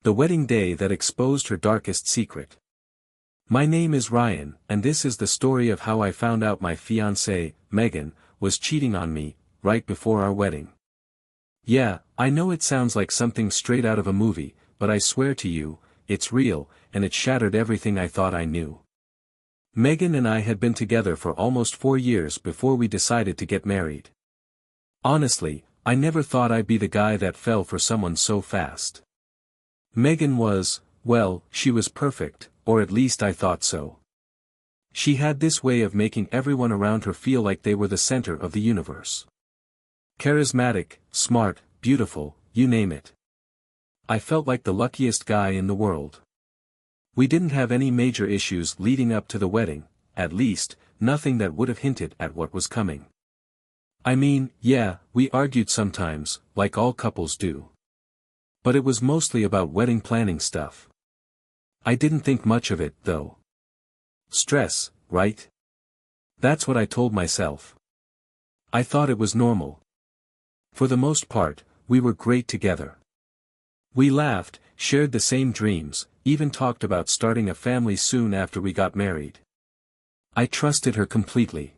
The wedding day that exposed her darkest secret. My name is Ryan, and this is the story of how I found out my fiancée, Megan, was cheating on me, right before our wedding. Yeah, I know it sounds like something straight out of a movie, but I swear to you, it's real, and it shattered everything I thought I knew. Megan and I had been together for almost 4 years before we decided to get married. Honestly, I never thought I'd be the guy that fell for someone so fast. Megan was, well, she was perfect, or at least I thought so. She had this way of making everyone around her feel like they were the center of the universe. Charismatic, smart, beautiful, you name it. I felt like the luckiest guy in the world. We didn't have any major issues leading up to the wedding, at least, nothing that would have hinted at what was coming. I mean, yeah, we argued sometimes, like all couples do. But it was mostly about wedding planning stuff. I didn't think much of it, though. Stress, right? That's what I told myself. I thought it was normal. For the most part, we were great together. We laughed, shared the same dreams, even talked about starting a family soon after we got married. I trusted her completely.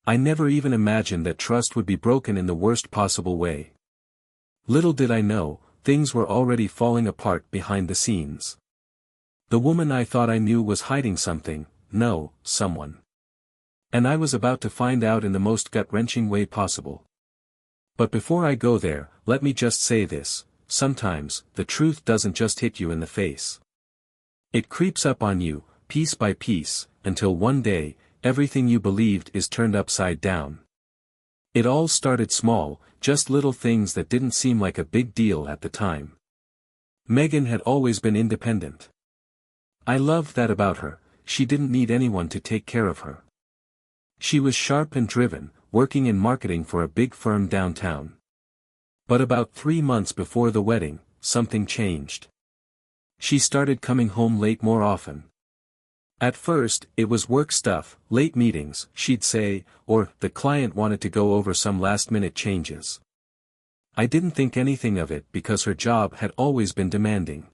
I never even imagined that trust would be broken in the worst possible way. Little did I know, things were already falling apart behind the scenes. The woman I thought I knew was hiding something, someone. And I was about to find out in the most gut-wrenching way possible. But before I go there, let me just say this. Sometimes, the truth doesn't just hit you in the face. It creeps up on you, piece by piece, until one day, everything you believed is turned upside down. It all started small, just little things that didn't seem like a big deal at the time. Megan had always been independent. I loved that about her, she didn't need anyone to take care of her. She was sharp and driven, working in marketing for a big firm downtown. But about 3 months before the wedding, something changed. She started coming home late more often. At first, it was work stuff, late meetings, she'd say, or the client wanted to go over some last-minute changes. I didn't think anything of it because her job had always been demanding.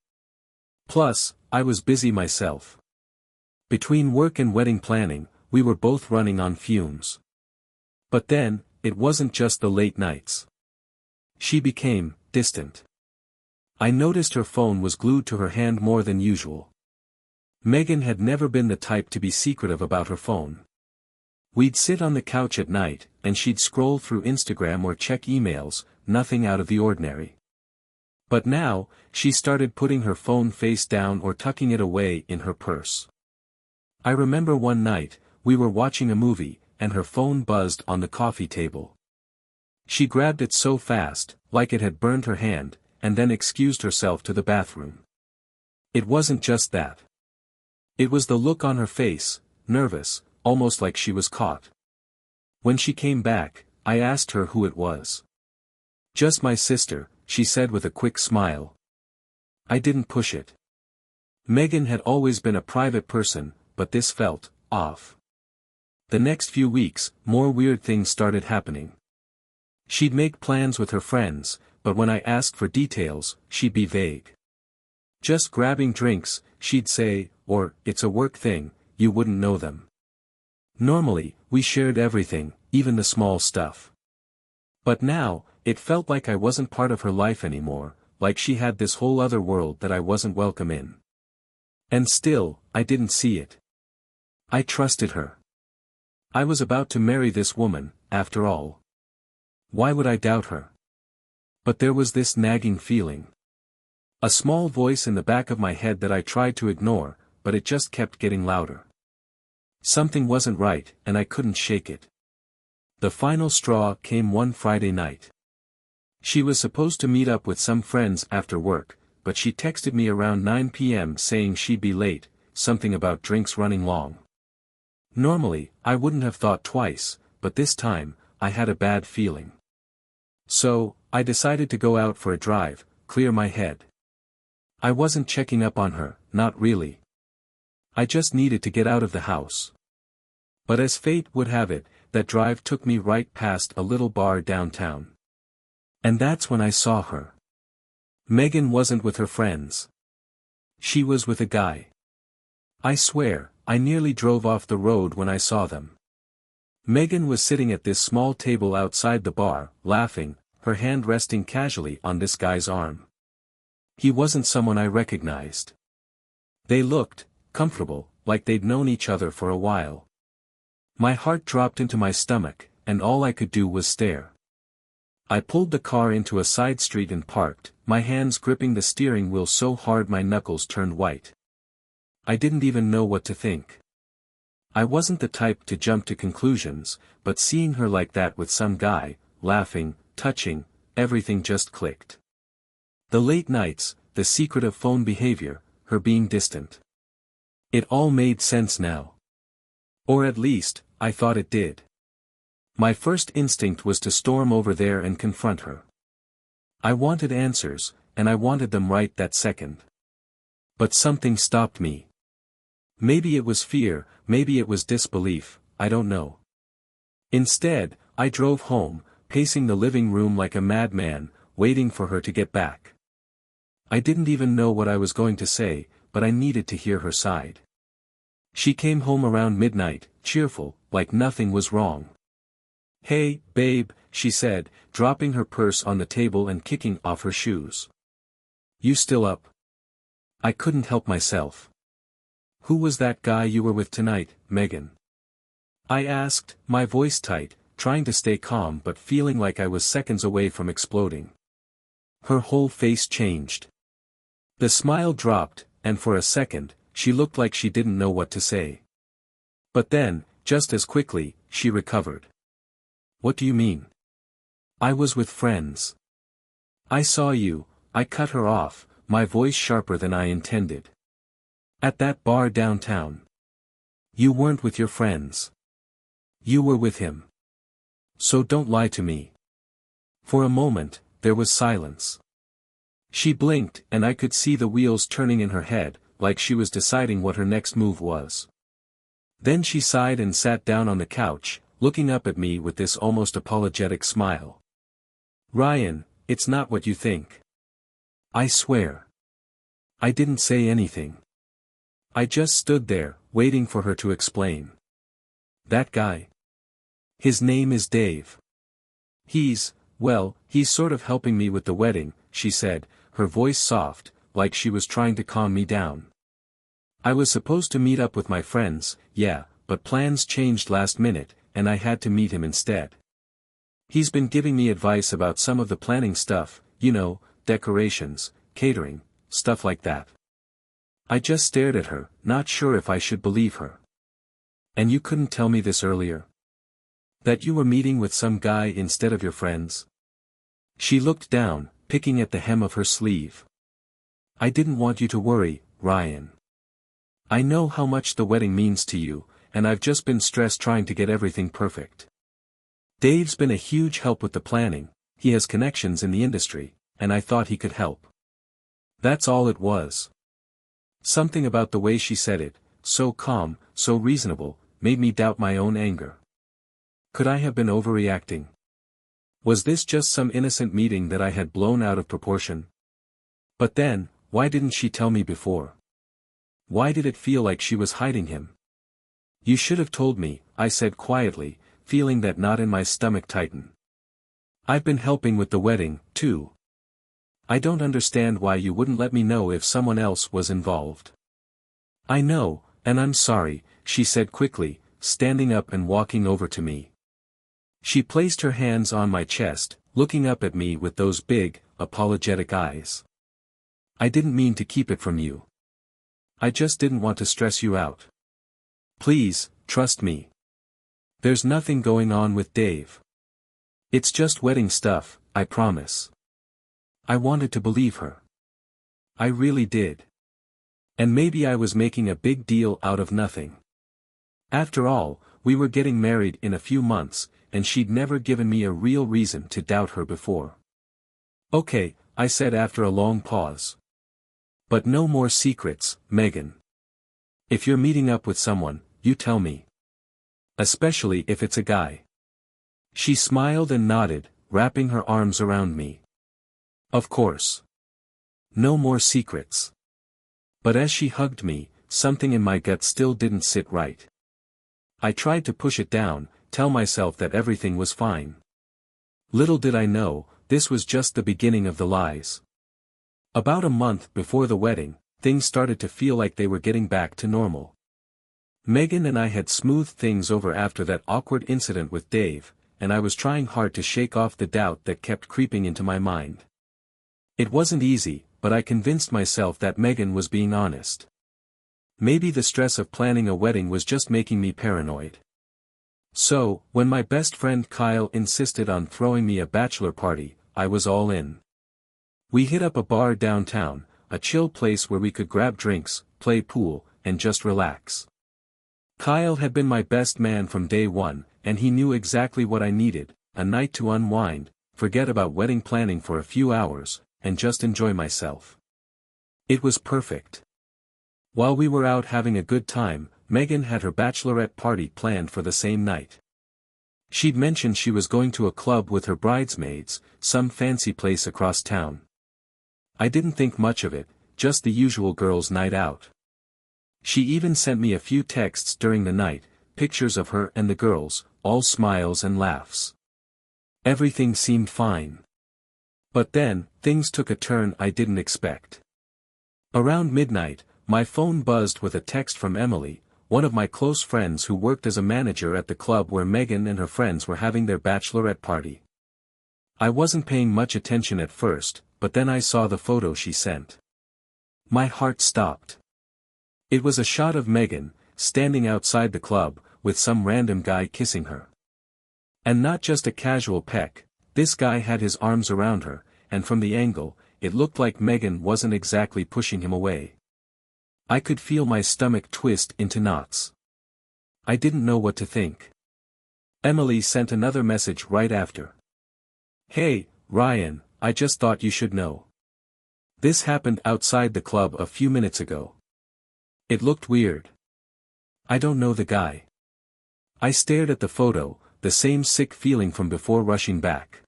Plus, I was busy myself. Between work and wedding planning, we were both running on fumes. But then, it wasn't just the late nights. She became distant. I noticed her phone was glued to her hand more than usual. Megan had never been the type to be secretive about her phone. We'd sit on the couch at night, and she'd scroll through Instagram or check emails, nothing out of the ordinary. But now, she started putting her phone face down or tucking it away in her purse. I remember one night, we were watching a movie, and her phone buzzed on the coffee table. She grabbed it so fast, like it had burned her hand, and then excused herself to the bathroom. It wasn't just that. It was the look on her face, nervous, almost like she was caught. When she came back, I asked her who it was. Just my sister, she said with a quick smile. I didn't push it. Megan had always been a private person, but this felt off. The next few weeks, more weird things started happening. She'd make plans with her friends, but when I asked for details, she'd be vague. Just grabbing drinks, she'd say, or, it's a work thing, you wouldn't know them. Normally, we shared everything, even the small stuff. But now, it felt like I wasn't part of her life anymore, like she had this whole other world that I wasn't welcome in. And still, I didn't see it. I trusted her. I was about to marry this woman, after all. Why would I doubt her? But there was this nagging feeling. A small voice in the back of my head that I tried to ignore, but it just kept getting louder. Something wasn't right, and I couldn't shake it. The final straw came one Friday night. She was supposed to meet up with some friends after work, but she texted me around 9 p.m. saying she'd be late, something about drinks running long. Normally, I wouldn't have thought twice, but this time, I had a bad feeling. So, I decided to go out for a drive, clear my head. I wasn't checking up on her, not really. I just needed to get out of the house. But as fate would have it, that drive took me right past a little bar downtown. And that's when I saw her. Megan wasn't with her friends. She was with a guy. I swear, I nearly drove off the road when I saw them. Megan was sitting at this small table outside the bar, laughing, her hand resting casually on this guy's arm. He wasn't someone I recognized. They looked comfortable, like they'd known each other for a while. My heart dropped into my stomach, and all I could do was stare. I pulled the car into a side street and parked, my hands gripping the steering wheel so hard my knuckles turned white. I didn't even know what to think. I wasn't the type to jump to conclusions, but seeing her like that with some guy, laughing, touching, everything just clicked. The late nights, the secretive phone behavior, her being distant. It all made sense now. Or at least, I thought it did. My first instinct was to storm over there and confront her. I wanted answers, and I wanted them right that second. But something stopped me. Maybe it was fear, maybe it was disbelief, I don't know. Instead, I drove home, pacing the living room like a madman, waiting for her to get back. I didn't even know what I was going to say, but I needed to hear her side. She came home around midnight, cheerful, like nothing was wrong. "Hey, babe," she said, dropping her purse on the table and kicking off her shoes. "You still up?" I couldn't help myself. "Who was that guy you were with tonight, Megan?" I asked, my voice tight, trying to stay calm but feeling like I was seconds away from exploding. Her whole face changed. The smile dropped, and for a second, she looked like she didn't know what to say. But then, just as quickly, she recovered. "What do you mean?" "I was with friends. I saw you," I cut her off, my voice sharper than I intended. "At that bar downtown. You weren't with your friends. You were with him. So don't lie to me." For a moment, there was silence. She blinked and I could see the wheels turning in her head, like she was deciding what her next move was. Then she sighed and sat down on the couch, looking up at me with this almost apologetic smile. "Ryan, it's not what you think. I swear." I didn't say anything. I just stood there, waiting for her to explain. "That guy. His name is Dave. He's sort of helping me with the wedding," she said, her voice soft, like she was trying to calm me down. "I was supposed to meet up with my friends, yeah, but plans changed last minute, and I had to meet him instead. He's been giving me advice about some of the planning stuff, decorations, catering, stuff like that." I just stared at her, not sure if I should believe her. "And you couldn't tell me this earlier? That you were meeting with some guy instead of your friends?" She looked down, picking at the hem of her sleeve. "I didn't want you to worry, Ryan. I know how much the wedding means to you, and I've just been stressed trying to get everything perfect. Dave's been a huge help with the planning, he has connections in the industry, and I thought he could help." That's all it was. Something about the way she said it, so calm, so reasonable, made me doubt my own anger. Could I have been overreacting? Was this just some innocent meeting that I had blown out of proportion? But then, why didn't she tell me before? Why did it feel like she was hiding him? "You should have told me," I said quietly, feeling that knot in my stomach tighten. "I've been helping with the wedding, too. I don't understand why you wouldn't let me know if someone else was involved." "I know, and I'm sorry," she said quickly, standing up and walking over to me. She placed her hands on my chest, looking up at me with those big, apologetic eyes. "I didn't mean to keep it from you. I just didn't want to stress you out. Please, trust me. There's nothing going on with Dave. It's just wedding stuff, I promise." I wanted to believe her. I really did. And maybe I was making a big deal out of nothing. After all, we were getting married in a few months, and she'd never given me a real reason to doubt her before. "Okay," I said after a long pause. "But no more secrets, Megan. If you're meeting up with someone, you tell me. Especially if it's a guy." She smiled and nodded, wrapping her arms around me. "Of course. No more secrets. But as she hugged me, something in my gut still didn't sit right. I tried to push it down, tell myself that everything was fine. Little did I know, this was just the beginning of the lies. About a month before the wedding, things started to feel like they were getting back to normal. Megan and I had smoothed things over after that awkward incident with Dave, and I was trying hard to shake off the doubt that kept creeping into my mind. It wasn't easy, but I convinced myself that Megan was being honest. Maybe the stress of planning a wedding was just making me paranoid. So, when my best friend Kyle insisted on throwing me a bachelor party, I was all in. We hit up a bar downtown, a chill place where we could grab drinks, play pool, and just relax. Kyle had been my best man from day one, and he knew exactly what I needed, a night to unwind, forget about wedding planning for a few hours, and just enjoy myself. It was perfect. While we were out having a good time, Megan had her bachelorette party planned for the same night. She'd mentioned she was going to a club with her bridesmaids, some fancy place across town. I didn't think much of it, just the usual girls' night out. She even sent me a few texts during the night, pictures of her and the girls, all smiles and laughs. Everything seemed fine. But then, things took a turn I didn't expect. Around midnight, my phone buzzed with a text from Emily, one of my close friends who worked as a manager at the club where Megan and her friends were having their bachelorette party. I wasn't paying much attention at first, but then I saw the photo she sent. My heart stopped. It was a shot of Megan, standing outside the club, with some random guy kissing her. And not just a casual peck, this guy had his arms around her, and from the angle, it looked like Megan wasn't exactly pushing him away. I could feel my stomach twist into knots. I didn't know what to think. Emily sent another message right after. "Hey, Ryan, I just thought you should know. This happened outside the club a few minutes ago. It looked weird. I don't know the guy." I stared at the photo, the same sick feeling from before rushing back.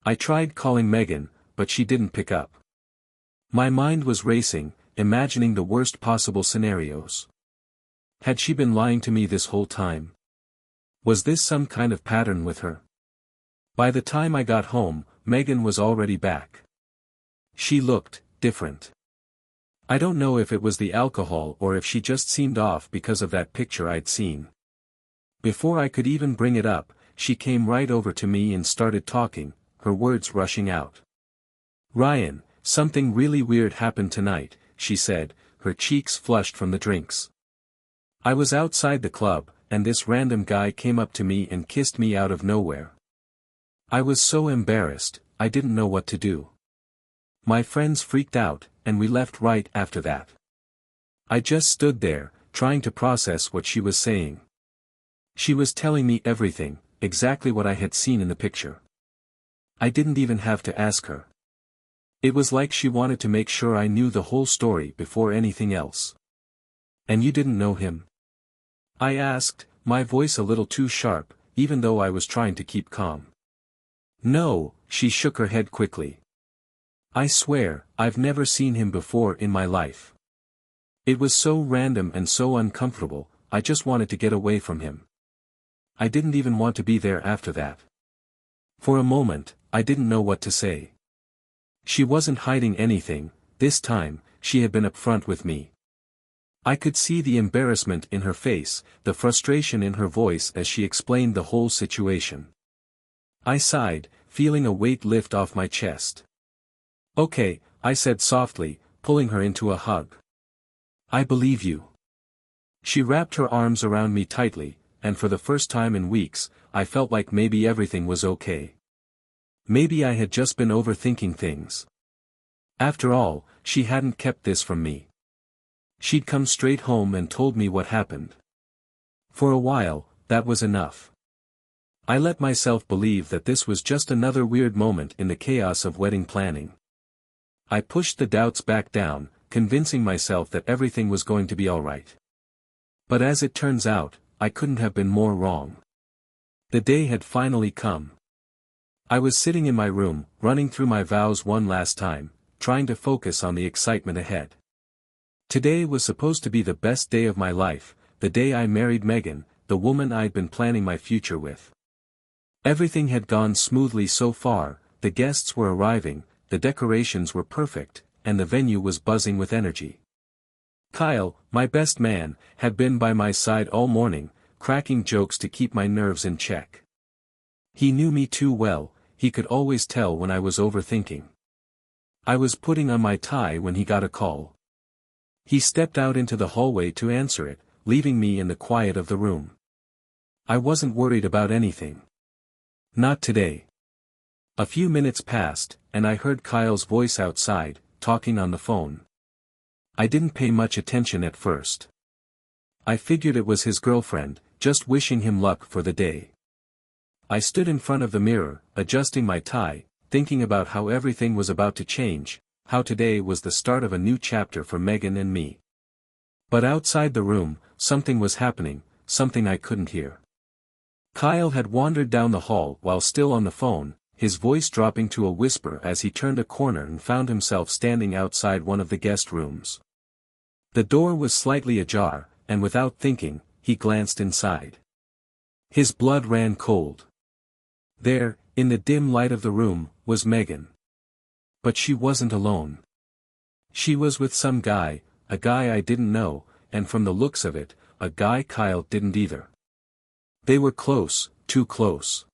I tried calling Megan, but she didn't pick up. My mind was racing, imagining the worst possible scenarios. Had she been lying to me this whole time? Was this some kind of pattern with her? By the time I got home, Megan was already back. She looked different. I don't know if it was the alcohol or if she just seemed off because of that picture I'd seen. Before I could even bring it up, she came right over to me and started talking, her words rushing out. "Ryan, something really weird happened tonight," she said, her cheeks flushed from the drinks. "I was outside the club, and this random guy came up to me and kissed me out of nowhere. I was so embarrassed, I didn't know what to do. My friends freaked out, and we left right after that. I just stood there, trying to process what she was saying. She was telling me everything, exactly what I had seen in the picture. I didn't even have to ask her. It was like she wanted to make sure I knew the whole story before anything else." "And you didn't know him?" I asked, my voice a little too sharp, even though I was trying to keep calm. "No," she shook her head quickly. "I swear, I've never seen him before in my life. It was so random and so uncomfortable, I just wanted to get away from him. I didn't even want to be there after that." For a moment, I didn't know what to say. She wasn't hiding anything, this time, she had been upfront with me. I could see the embarrassment in her face, the frustration in her voice as she explained the whole situation. I sighed, feeling a weight lift off my chest. "Okay," I said softly, pulling her into a hug. "I believe you." She wrapped her arms around me tightly, and for the first time in weeks, I felt like maybe everything was okay. Maybe I had just been overthinking things. After all, she hadn't kept this from me. She'd come straight home and told me what happened. For a while, that was enough. I let myself believe that this was just another weird moment in the chaos of wedding planning. I pushed the doubts back down, convincing myself that everything was going to be alright. But as it turns out, I couldn't have been more wrong. The day had finally come. I was sitting in my room, running through my vows one last time, trying to focus on the excitement ahead. Today was supposed to be the best day of my life, the day I married Megan, the woman I'd been planning my future with. Everything had gone smoothly so far, the guests were arriving, the decorations were perfect, and the venue was buzzing with energy. Kyle, my best man, had been by my side all morning, cracking jokes to keep my nerves in check. He knew me too well, he could always tell when I was overthinking. I was putting on my tie when he got a call. He stepped out into the hallway to answer it, leaving me in the quiet of the room. I wasn't worried about anything. Not today. A few minutes passed, and I heard Kyle's voice outside, talking on the phone. I didn't pay much attention at first. I figured it was his girlfriend, just wishing him luck for the day. I stood in front of the mirror, adjusting my tie, thinking about how everything was about to change, how today was the start of a new chapter for Megan and me. But outside the room, something was happening, something I couldn't hear. Kyle had wandered down the hall while still on the phone, his voice dropping to a whisper as he turned a corner and found himself standing outside one of the guest rooms. The door was slightly ajar, and without thinking, he glanced inside. His blood ran cold. There, in the dim light of the room, was Megan. But she wasn't alone. She was with some guy, a guy I didn't know, and from the looks of it, a guy Kyle didn't either. They were close, too close.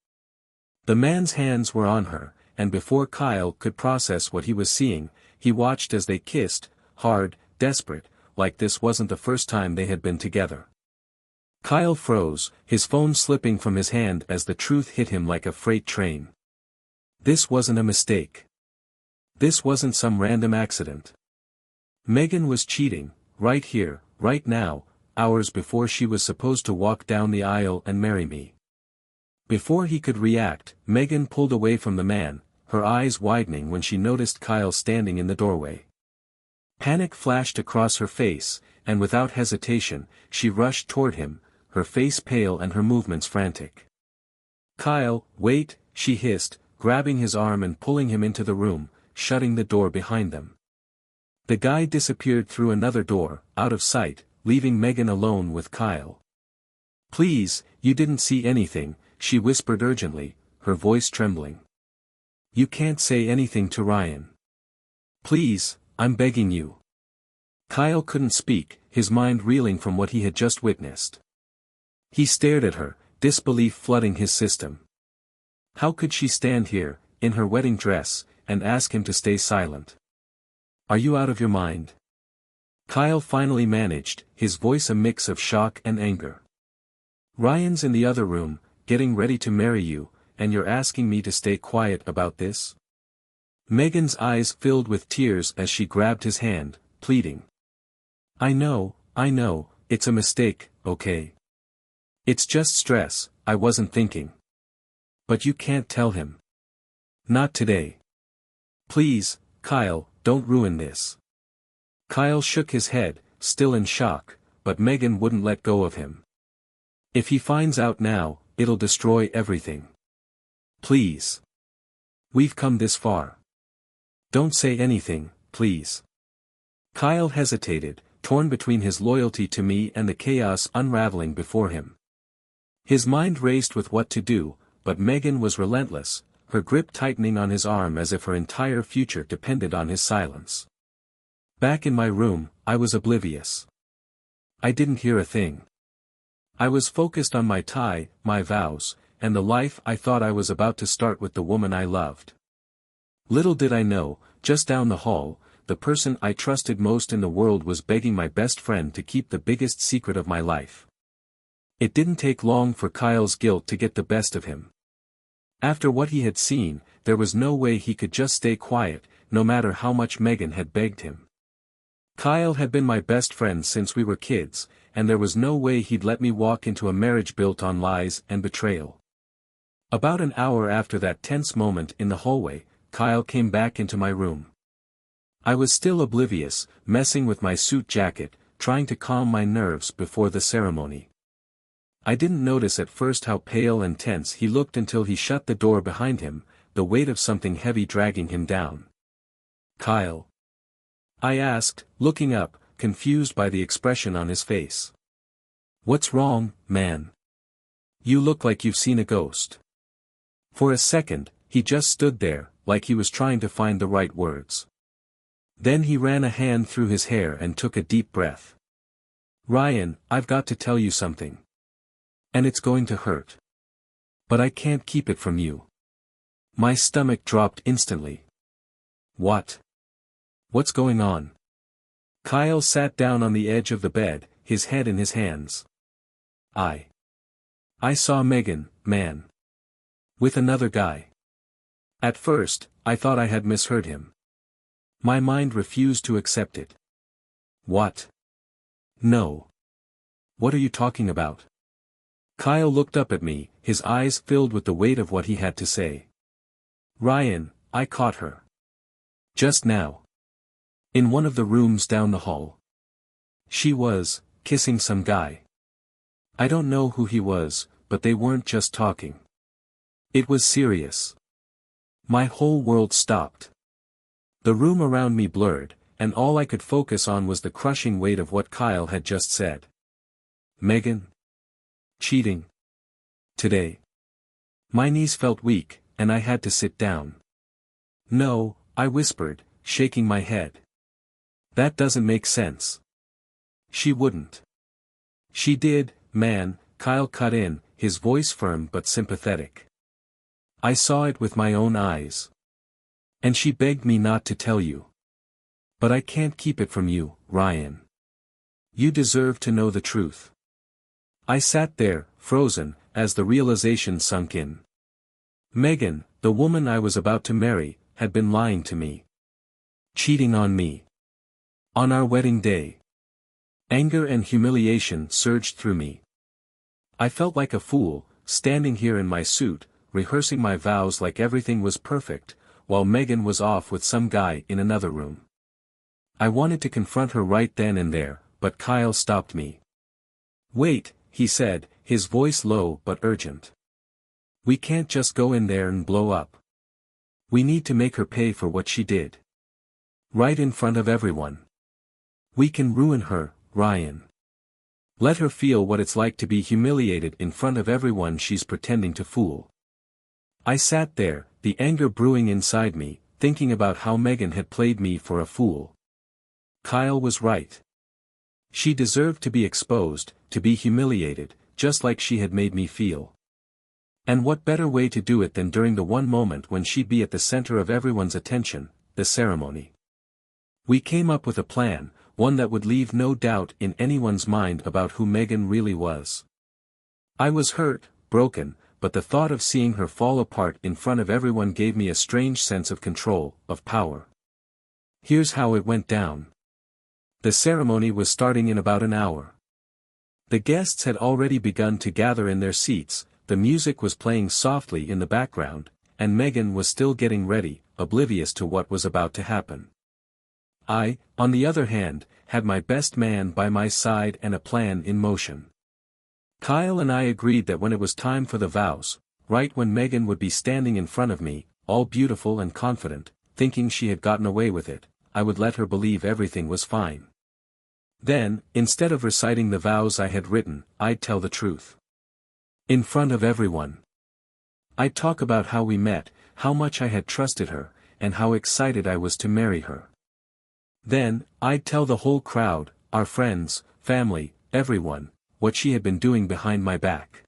The man's hands were on her, and before Kyle could process what he was seeing, he watched as they kissed, hard, desperate, like this wasn't the first time they had been together. Kyle froze, his phone slipping from his hand as the truth hit him like a freight train. This wasn't a mistake. This wasn't some random accident. Megan was cheating, right here, right now, hours before she was supposed to walk down the aisle and marry me. Before he could react, Megan pulled away from the man, her eyes widening when she noticed Kyle standing in the doorway. Panic flashed across her face, and without hesitation, she rushed toward him, her face pale and her movements frantic. "Kyle, wait," she hissed, grabbing his arm and pulling him into the room, shutting the door behind them. The guy disappeared through another door, out of sight, leaving Megan alone with Kyle. "Please, you didn't see anything," she whispered urgently, her voice trembling. "You can't say anything to Ryan. Please, I'm begging you." Kyle couldn't speak, his mind reeling from what he had just witnessed. He stared at her, disbelief flooding his system. How could she stand here, in her wedding dress, and ask him to stay silent? "Are you out of your mind?" Kyle finally managed, his voice a mix of shock and anger. "Ryan's in the other room, getting ready to marry you, and you're asking me to stay quiet about this?" Megan's eyes filled with tears as she grabbed his hand, pleading. I know, it's a mistake, okay? It's just stress, I wasn't thinking. But you can't tell him. Not today. Please, Kyle, don't ruin this." Kyle shook his head, still in shock, but Megan wouldn't let go of him. "If he finds out now, it'll destroy everything. Please. We've come this far. Don't say anything, please." Kyle hesitated, torn between his loyalty to me and the chaos unraveling before him. His mind raced with what to do, but Megan was relentless, her grip tightening on his arm as if her entire future depended on his silence. Back in my room, I was oblivious. I didn't hear a thing. I was focused on my tie, my vows, and the life I thought I was about to start with the woman I loved. Little did I know, just down the hall, the person I trusted most in the world was begging my best friend to keep the biggest secret of my life. It didn't take long for Kyle's guilt to get the best of him. After what he had seen, there was no way he could just stay quiet, no matter how much Megan had begged him. Kyle had been my best friend since we were kids, and there was no way he'd let me walk into a marriage built on lies and betrayal. About an hour after that tense moment in the hallway, Kyle came back into my room. I was still oblivious, messing with my suit jacket, trying to calm my nerves before the ceremony. I didn't notice at first how pale and tense he looked until he shut the door behind him, the weight of something heavy dragging him down. "Kyle. I asked, looking up, confused by the expression on his face. "What's wrong, man? You look like you've seen a ghost." For a second, he just stood there, like he was trying to find the right words. Then he ran a hand through his hair and took a deep breath. "Ryan, I've got to tell you something. And it's going to hurt. But I can't keep it from you." My stomach dropped instantly. "What? What's going on?" Kyle sat down on the edge of the bed, his head in his hands. I saw Megan, man. With another guy. At first, I thought I had misheard him. My mind refused to accept it. "What? No. What are you talking about?" Kyle looked up at me, his eyes filled with the weight of what he had to say. "Ryan, I caught her. Just now. In one of the rooms down the hall. She was kissing some guy. I don't know who he was, but they weren't just talking. It was serious." My whole world stopped. The room around me blurred, and all I could focus on was the crushing weight of what Kyle had just said. Megan? Cheating? Today? My knees felt weak, and I had to sit down. "No," I whispered, shaking my head. "That doesn't make sense. She wouldn't." "She did, man," Kyle cut in, his voice firm but sympathetic. "I saw it with my own eyes. And she begged me not to tell you. But I can't keep it from you, Ryan. You deserve to know the truth." I sat there, frozen, as the realization sunk in. Megan, the woman I was about to marry, had been lying to me. Cheating on me. On our wedding day. Anger and humiliation surged through me. I felt like a fool, standing here in my suit, rehearsing my vows like everything was perfect, while Megan was off with some guy in another room. I wanted to confront her right then and there, but Kyle stopped me. "Wait," he said, his voice low but urgent. "We can't just go in there and blow up. We need to make her pay for what she did. Right in front of everyone. We can ruin her, Ryan. Let her feel what it's like to be humiliated in front of everyone she's pretending to fool." I sat there, the anger brewing inside me, thinking about how Megan had played me for a fool. Kyle was right. She deserved to be exposed, to be humiliated, just like she had made me feel. And what better way to do it than during the one moment when she'd be at the center of everyone's attention, the ceremony. We came up with a plan, one that would leave no doubt in anyone's mind about who Megan really was. I was hurt, broken, but the thought of seeing her fall apart in front of everyone gave me a strange sense of control, of power. Here's how it went down. The ceremony was starting in about an hour. The guests had already begun to gather in their seats, the music was playing softly in the background, and Megan was still getting ready, oblivious to what was about to happen. I, on the other hand, had my best man by my side and a plan in motion. Kyle and I agreed that when it was time for the vows, right when Megan would be standing in front of me, all beautiful and confident, thinking she had gotten away with it, I would let her believe everything was fine. Then, instead of reciting the vows I had written, I'd tell the truth. In front of everyone. I'd talk about how we met, how much I had trusted her, and how excited I was to marry her. Then, I'd tell the whole crowd, our friends, family, everyone, what she had been doing behind my back.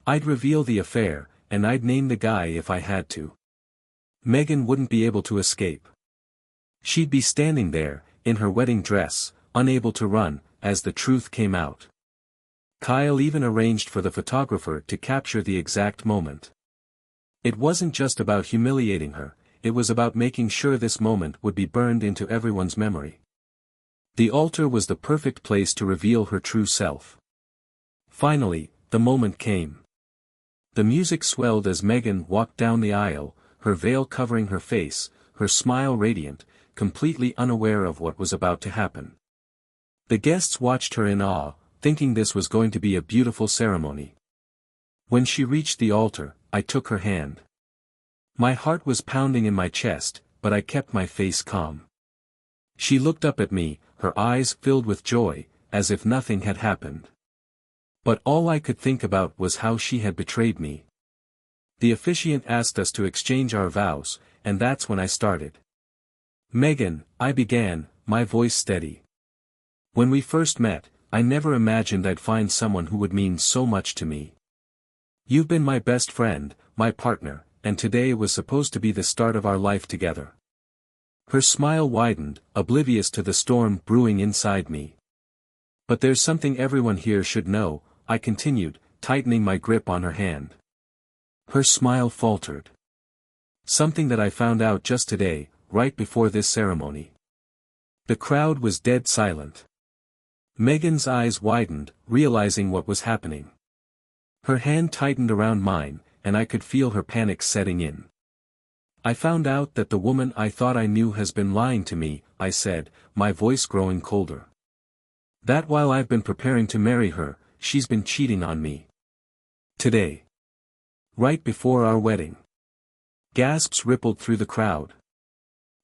I'd reveal the affair, and I'd name the guy if I had to. Megan wouldn't be able to escape. She'd be standing there, in her wedding dress, unable to run, as the truth came out. Kyle even arranged for the photographer to capture the exact moment. It wasn't just about humiliating her, it was about making sure this moment would be burned into everyone's memory. The altar was the perfect place to reveal her true self. Finally, the moment came. The music swelled as Megan walked down the aisle, her veil covering her face, her smile radiant, completely unaware of what was about to happen. The guests watched her in awe, thinking this was going to be a beautiful ceremony. When she reached the altar, I took her hand. My heart was pounding in my chest, but I kept my face calm. She looked up at me, her eyes filled with joy, as if nothing had happened. But all I could think about was how she had betrayed me. The officiant asked us to exchange our vows, and that's when I started. "Megan," I began, my voice steady. "When we first met, I never imagined I'd find someone who would mean so much to me. You've been my best friend, my partner, and today was supposed to be the start of our life together." Her smile widened, oblivious to the storm brewing inside me. "But there's something everyone here should know," I continued, tightening my grip on her hand. Her smile faltered. "Something that I found out just today, right before this ceremony." The crowd was dead silent. Megan's eyes widened, realizing what was happening. Her hand tightened around mine, and I could feel her panic setting in. "I found out that the woman I thought I knew has been lying to me," I said, my voice growing colder. "That while I've been preparing to marry her, she's been cheating on me. Today. Right before our wedding." Gasps rippled through the crowd.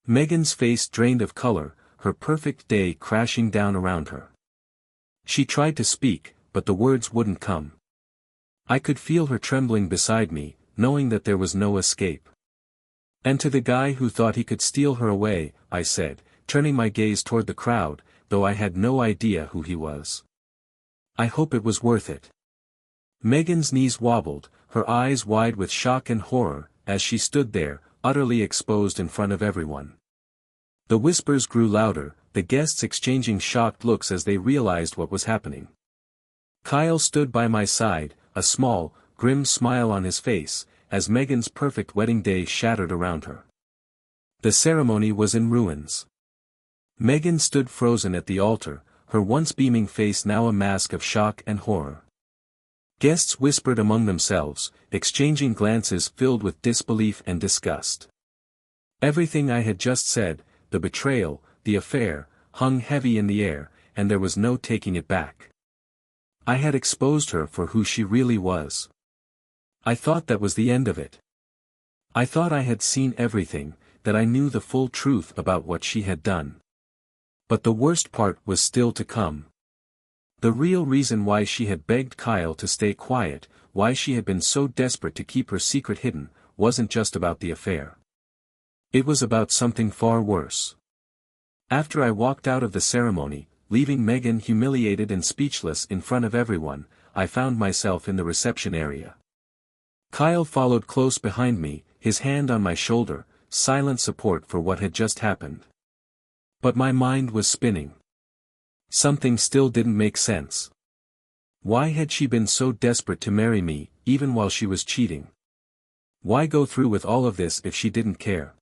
Megan's face drained of color, her perfect day crashing down around her. She tried to speak, but the words wouldn't come. I could feel her trembling beside me, knowing that there was no escape. "And to the guy who thought he could steal her away," I said, turning my gaze toward the crowd, though I had no idea who he was. "I hope it was worth it." Megan's knees wobbled, her eyes wide with shock and horror, as she stood there, utterly exposed in front of everyone. The whispers grew louder, the guests exchanging shocked looks as they realized what was happening. Kyle stood by my side, a small, grim smile on his face, as Megan's perfect wedding day shattered around her. The ceremony was in ruins. Megan stood frozen at the altar, her once beaming face now a mask of shock and horror. Guests whispered among themselves, exchanging glances filled with disbelief and disgust. Everything I had just said, the betrayal, the affair, hung heavy in the air, and there was no taking it back. I had exposed her for who she really was. I thought that was the end of it. I thought I had seen everything, that I knew the full truth about what she had done. But the worst part was still to come. The real reason why she had begged Kyle to stay quiet, why she had been so desperate to keep her secret hidden, wasn't just about the affair. It was about something far worse. After I walked out of the ceremony, leaving Megan humiliated and speechless in front of everyone, I found myself in the reception area. Kyle followed close behind me, his hand on my shoulder, silent support for what had just happened. But my mind was spinning. Something still didn't make sense. Why had she been so desperate to marry me, even while she was cheating? Why go through with all of this if she didn't care?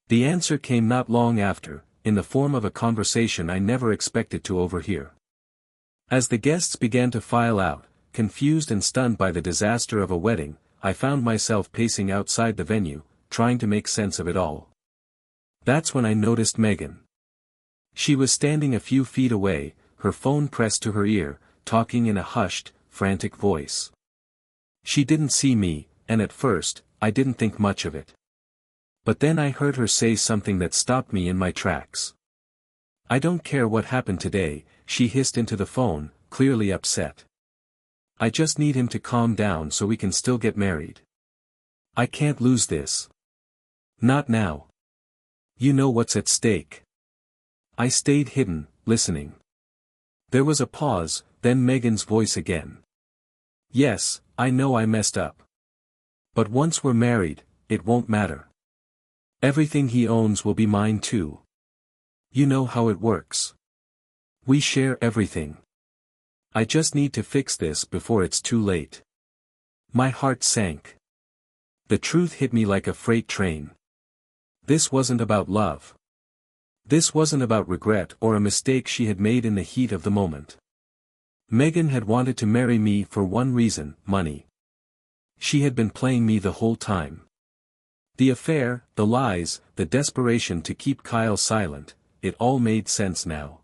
The answer came not long after, in the form of a conversation I never expected to overhear. As the guests began to file out, confused and stunned by the disaster of a wedding, I found myself pacing outside the venue, trying to make sense of it all. That's when I noticed Megan. She was standing a few feet away, her phone pressed to her ear, talking in a hushed, frantic voice. She didn't see me, and at first, I didn't think much of it. But then I heard her say something that stopped me in my tracks. "I don't care what happened today," she hissed into the phone, clearly upset. "I just need him to calm down so we can still get married. I can't lose this. Not now. You know what's at stake." I stayed hidden, listening. There was a pause, then Megan's voice again. "Yes, I know I messed up. But once we're married, it won't matter. Everything he owns will be mine too. You know how it works. We share everything. I just need to fix this before it's too late." My heart sank. The truth hit me like a freight train. This wasn't about love. This wasn't about regret or a mistake she had made in the heat of the moment. Megan had wanted to marry me for one reason: money. She had been playing me the whole time. The affair, the lies, the desperation to keep Kyle silent, it all made sense now.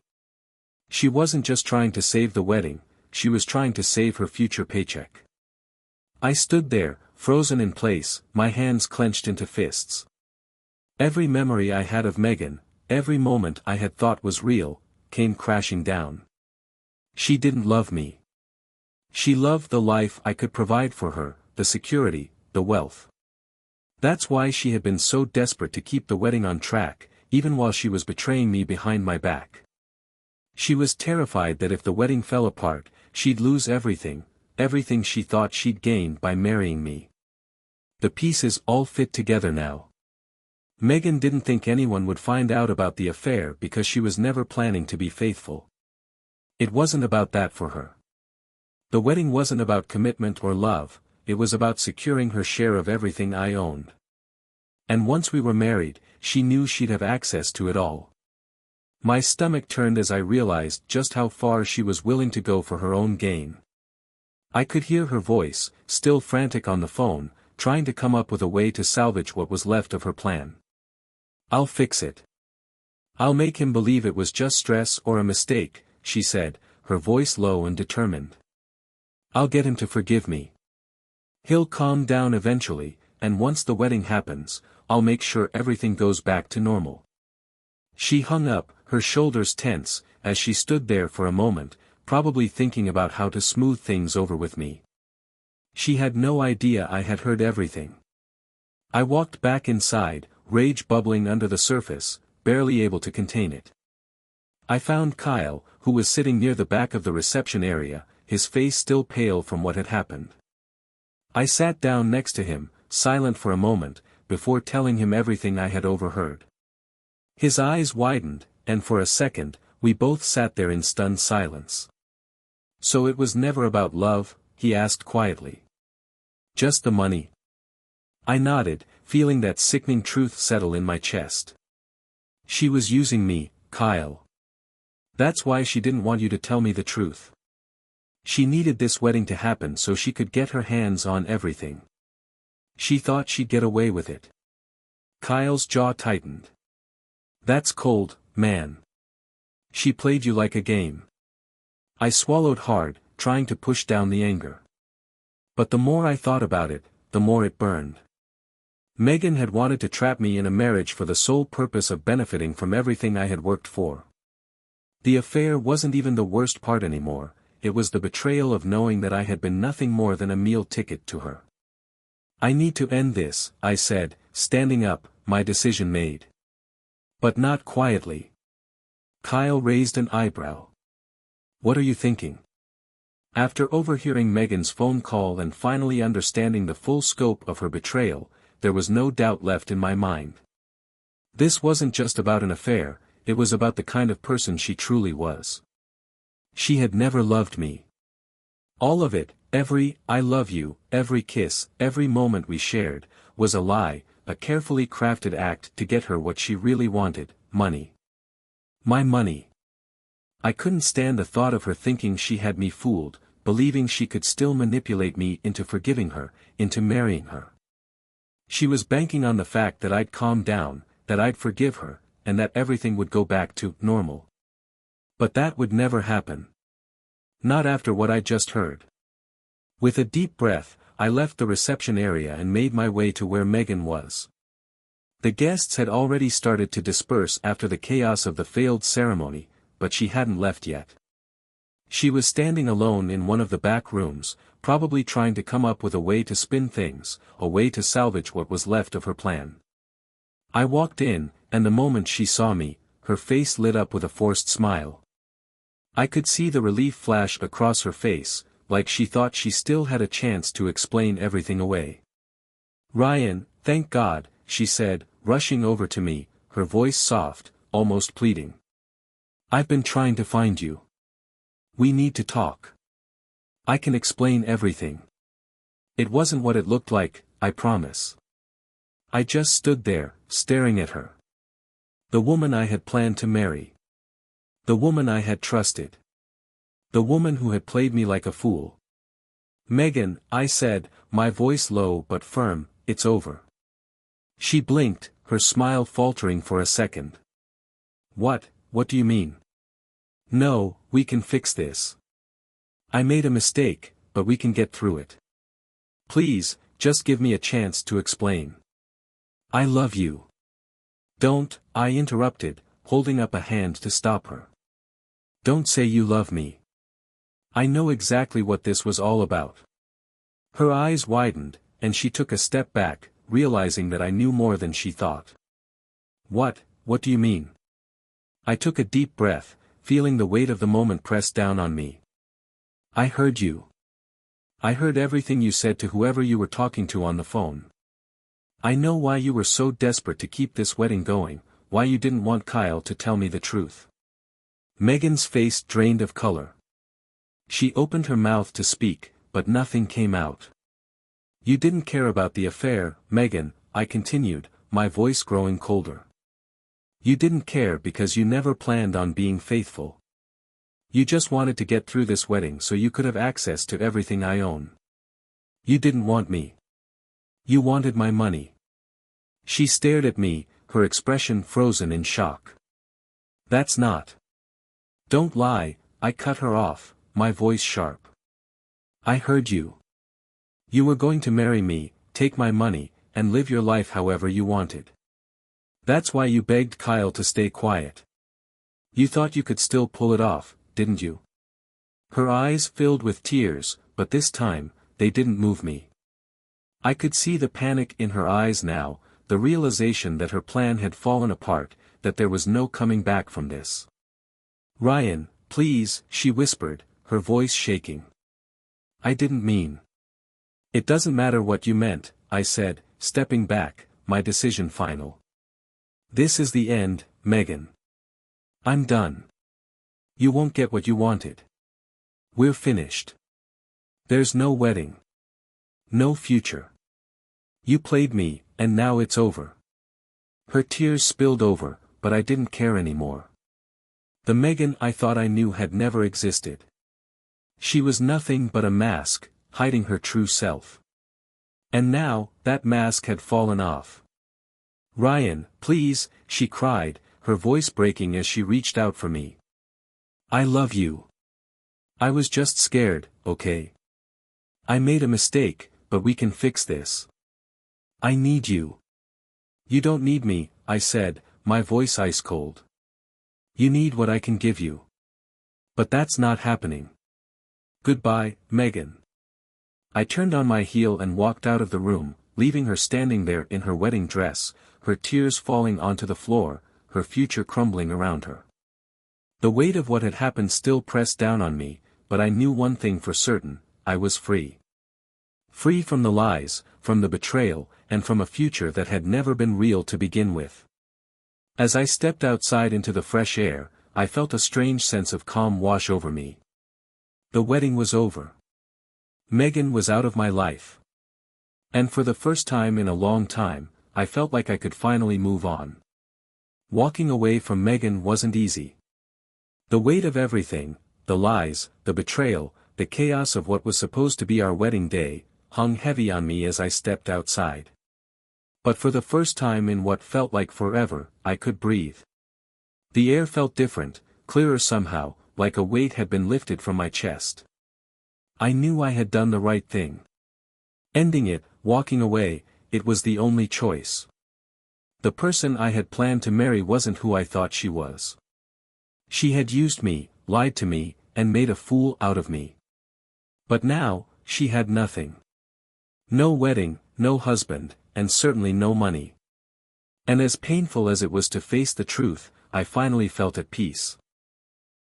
She wasn't just trying to save the wedding, she was trying to save her future paycheck. I stood there, frozen in place, my hands clenched into fists. Every memory I had of Megan, every moment I had thought was real, came crashing down. She didn't love me. She loved the life I could provide for her, the security, the wealth. That's why she had been so desperate to keep the wedding on track, even while she was betraying me behind my back. She was terrified that if the wedding fell apart, she'd lose everything, everything she thought she'd gain by marrying me. The pieces all fit together now. Megan didn't think anyone would find out about the affair because she was never planning to be faithful. It wasn't about that for her. The wedding wasn't about commitment or love, it was about securing her share of everything I owned. And once we were married, she knew she'd have access to it all. My stomach turned as I realized just how far she was willing to go for her own gain. I could hear her voice, still frantic on the phone, trying to come up with a way to salvage what was left of her plan. "I'll fix it. I'll make him believe it was just stress or a mistake," she said, her voice low and determined. "I'll get him to forgive me. He'll calm down eventually, and once the wedding happens, I'll make sure everything goes back to normal." She hung up, her shoulders tense, as she stood there for a moment, probably thinking about how to smooth things over with me. She had no idea I had heard everything. I walked back inside, rage bubbling under the surface, barely able to contain it. I found Kyle, who was sitting near the back of the reception area, his face still pale from what had happened. I sat down next to him, silent for a moment, before telling him everything I had overheard. His eyes widened, and for a second, we both sat there in stunned silence. "So it was never about love?" he asked quietly. "Just the money?" I nodded, feeling that sickening truth settle in my chest. "She was using me, Kyle. That's why she didn't want you to tell me the truth. She needed this wedding to happen so she could get her hands on everything. She thought she'd get away with it." Kyle's jaw tightened. "That's cold, man. She played you like a game." I swallowed hard, trying to push down the anger. But the more I thought about it, the more it burned. Megan had wanted to trap me in a marriage for the sole purpose of benefiting from everything I had worked for. The affair wasn't even the worst part anymore, it was the betrayal of knowing that I had been nothing more than a meal ticket to her. "I need to end this," I said, standing up, my decision made. But not quietly. Kyle raised an eyebrow. "What are you thinking?" After overhearing Megan's phone call and finally understanding the full scope of her betrayal, there was no doubt left in my mind. This wasn't just about an affair, it was about the kind of person she truly was. She had never loved me. All of it, every "I love you," every kiss, every moment we shared, was a lie, a carefully crafted act to get her what she really wanted, money. My money. I couldn't stand the thought of her thinking she had me fooled, believing she could still manipulate me into forgiving her, into marrying her. She was banking on the fact that I'd calm down, that I'd forgive her, and that everything would go back to normal. But that would never happen. Not after what I'd just heard. With a deep breath, I left the reception area and made my way to where Megan was. The guests had already started to disperse after the chaos of the failed ceremony, but she hadn't left yet. She was standing alone in one of the back rooms, probably trying to come up with a way to spin things, a way to salvage what was left of her plan. I walked in, and the moment she saw me, her face lit up with a forced smile. I could see the relief flash across her face, like she thought she still had a chance to explain everything away. "Ryan, thank God," she said, rushing over to me, her voice soft, almost pleading. "I've been trying to find you. We need to talk. I can explain everything. It wasn't what it looked like, I promise." I just stood there, staring at her. The woman I had planned to marry. The woman I had trusted. The woman who had played me like a fool. "Megan," I said, my voice low but firm, "it's over." She blinked, her smile faltering for a second. What do you mean?" "No, we can fix this. I made a mistake, but we can get through it. Please, just give me a chance to explain." "I love you." "Don't," I interrupted, holding up a hand to stop her. "Don't say you love me. I know exactly what this was all about." Her eyes widened, and she took a step back, realizing that I knew more than she thought. What do you mean?" I took a deep breath, feeling the weight of the moment press down on me. "I heard you. I heard everything you said to whoever you were talking to on the phone. I know why you were so desperate to keep this wedding going, why you didn't want Kyle to tell me the truth." Megan's face drained of color. She opened her mouth to speak, but nothing came out. "You didn't care about the affair, Megan," I continued, my voice growing colder. "You didn't care because you never planned on being faithful. You just wanted to get through this wedding so you could have access to everything I own. You didn't want me. You wanted my money." She stared at me, her expression frozen in shock. "That's not." "Don't lie," I cut her off, my voice sharp. "I heard you. You were going to marry me, take my money, and live your life however you wanted. That's why you begged Kyle to stay quiet. You thought you could still pull it off, didn't you?" Her eyes filled with tears, but this time, they didn't move me. I could see the panic in her eyes now, the realization that her plan had fallen apart, that there was no coming back from this. "Ryan, please," she whispered, her voice shaking. "I didn't mean." "It doesn't matter what you meant," I said, stepping back, my decision final. "This is the end, Megan. I'm done. You won't get what you wanted. We're finished. There's no wedding. No future. You played me, and now it's over." Her tears spilled over, but I didn't care anymore. The Megan I thought I knew had never existed. She was nothing but a mask, hiding her true self. And now, that mask had fallen off. "Ryan, please," she cried, her voice breaking as she reached out for me. "I love you. I was just scared, okay? I made a mistake, but we can fix this. I need you." "You don't need me," I said, my voice ice cold. "You need what I can give you. But that's not happening. Goodbye, Megan." I turned on my heel and walked out of the room, leaving her standing there in her wedding dress, her tears falling onto the floor, her future crumbling around her. The weight of what had happened still pressed down on me, but I knew one thing for certain: I was free. Free from the lies, from the betrayal, and from a future that had never been real to begin with. As I stepped outside into the fresh air, I felt a strange sense of calm wash over me. The wedding was over. Megan was out of my life. And for the first time in a long time, I felt like I could finally move on. Walking away from Megan wasn't easy. The weight of everything, the lies, the betrayal, the chaos of what was supposed to be our wedding day, hung heavy on me as I stepped outside. But for the first time in what felt like forever, I could breathe. The air felt different, clearer somehow, like a weight had been lifted from my chest. I knew I had done the right thing. Ending it, walking away, it was the only choice. The person I had planned to marry wasn't who I thought she was. She had used me, lied to me, and made a fool out of me. But now, she had nothing. No wedding, no husband, and certainly no money. And as painful as it was to face the truth, I finally felt at peace.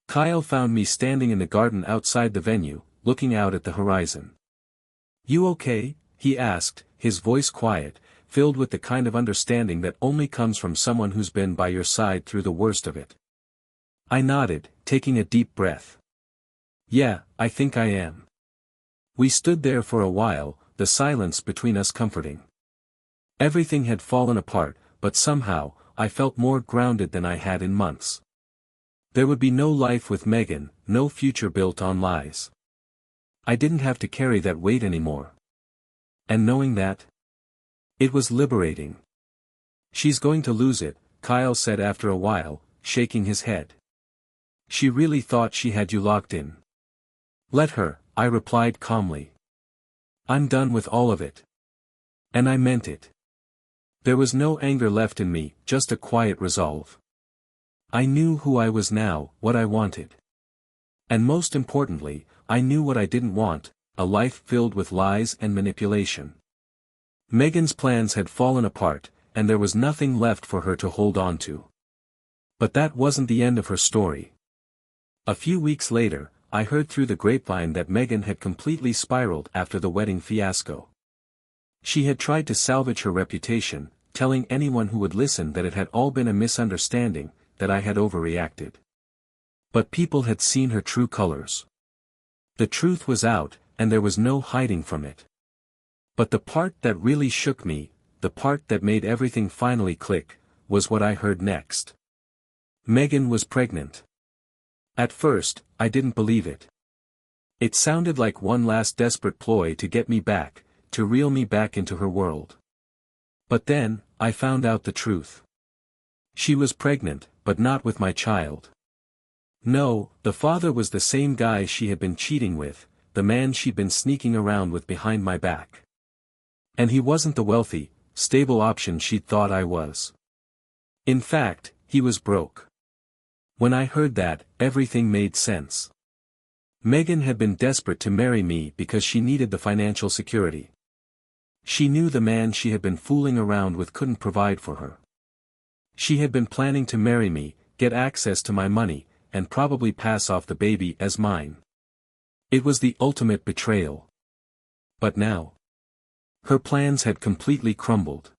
Kyle found me standing in the garden outside the venue, looking out at the horizon. "You okay?" he asked, his voice quiet, filled with the kind of understanding that only comes from someone who's been by your side through the worst of it. I nodded, taking a deep breath. "Yeah, I think I am." We stood there for a while, the silence between us comforting. Everything had fallen apart, but somehow, I felt more grounded than I had in months. There would be no life with Megan, no future built on lies. I didn't have to carry that weight anymore. And knowing that, it was liberating. "She's going to lose it," Kyle said after a while, shaking his head. "She really thought she had you locked in." "Let her," I replied calmly. "I'm done with all of it." And I meant it. There was no anger left in me, just a quiet resolve. I knew who I was now, what I wanted. And most importantly, I knew what I didn't want, a life filled with lies and manipulation. Megan's plans had fallen apart, and there was nothing left for her to hold on to. But that wasn't the end of her story. A few weeks later, I heard through the grapevine that Megan had completely spiraled after the wedding fiasco. She had tried to salvage her reputation, telling anyone who would listen that it had all been a misunderstanding, that I had overreacted. But people had seen her true colors. The truth was out, and there was no hiding from it. But the part that really shook me, the part that made everything finally click, was what I heard next. Megan was pregnant. At first, I didn't believe it. It sounded like one last desperate ploy to get me back, to reel me back into her world. But then, I found out the truth. She was pregnant, but not with my child. No, the father was the same guy she had been cheating with, the man she'd been sneaking around with behind my back. And he wasn't the wealthy, stable option she'd thought I was. In fact, he was broke. When I heard that, everything made sense. Megan had been desperate to marry me because she needed the financial security. She knew the man she had been fooling around with couldn't provide for her. She had been planning to marry me, get access to my money, and probably pass off the baby as mine. It was the ultimate betrayal. But now, her plans had completely crumbled.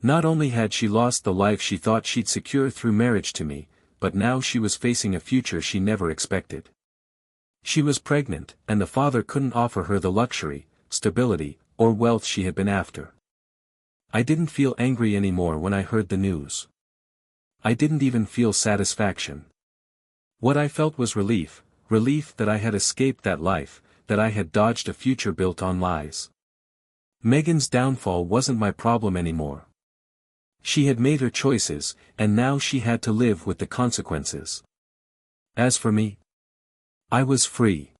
Not only had she lost the life she thought she'd secure through marriage to me, but now she was facing a future she never expected. She was pregnant, and the father couldn't offer her the luxury, stability, or wealth she had been after. I didn't feel angry anymore when I heard the news. I didn't even feel satisfaction. What I felt was relief that I had escaped that life, that I had dodged a future built on lies. Megan's downfall wasn't my problem anymore. She had made her choices, and now she had to live with the consequences. As for me, I was free.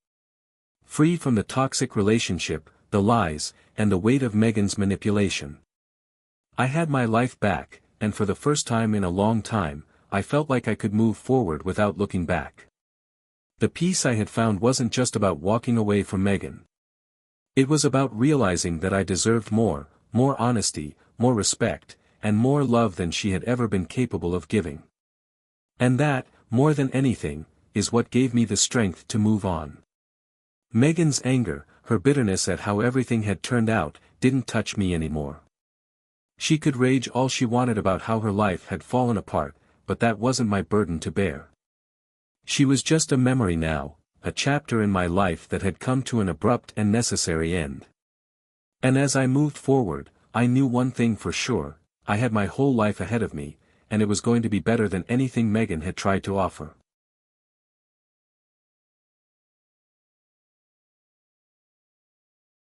Free from the toxic relationship, the lies, and the weight of Megan's manipulation. I had my life back, and for the first time in a long time, I felt like I could move forward without looking back. The peace I had found wasn't just about walking away from Megan. It was about realizing that I deserved more honesty, more respect, and more love than she had ever been capable of giving. And that, more than anything, is what gave me the strength to move on. Megan's anger, her bitterness at how everything had turned out, didn't touch me anymore. She could rage all she wanted about how her life had fallen apart, but that wasn't my burden to bear. She was just a memory now, a chapter in my life that had come to an abrupt and necessary end. And as I moved forward, I knew one thing for sure: I had my whole life ahead of me, and it was going to be better than anything Megan had tried to offer.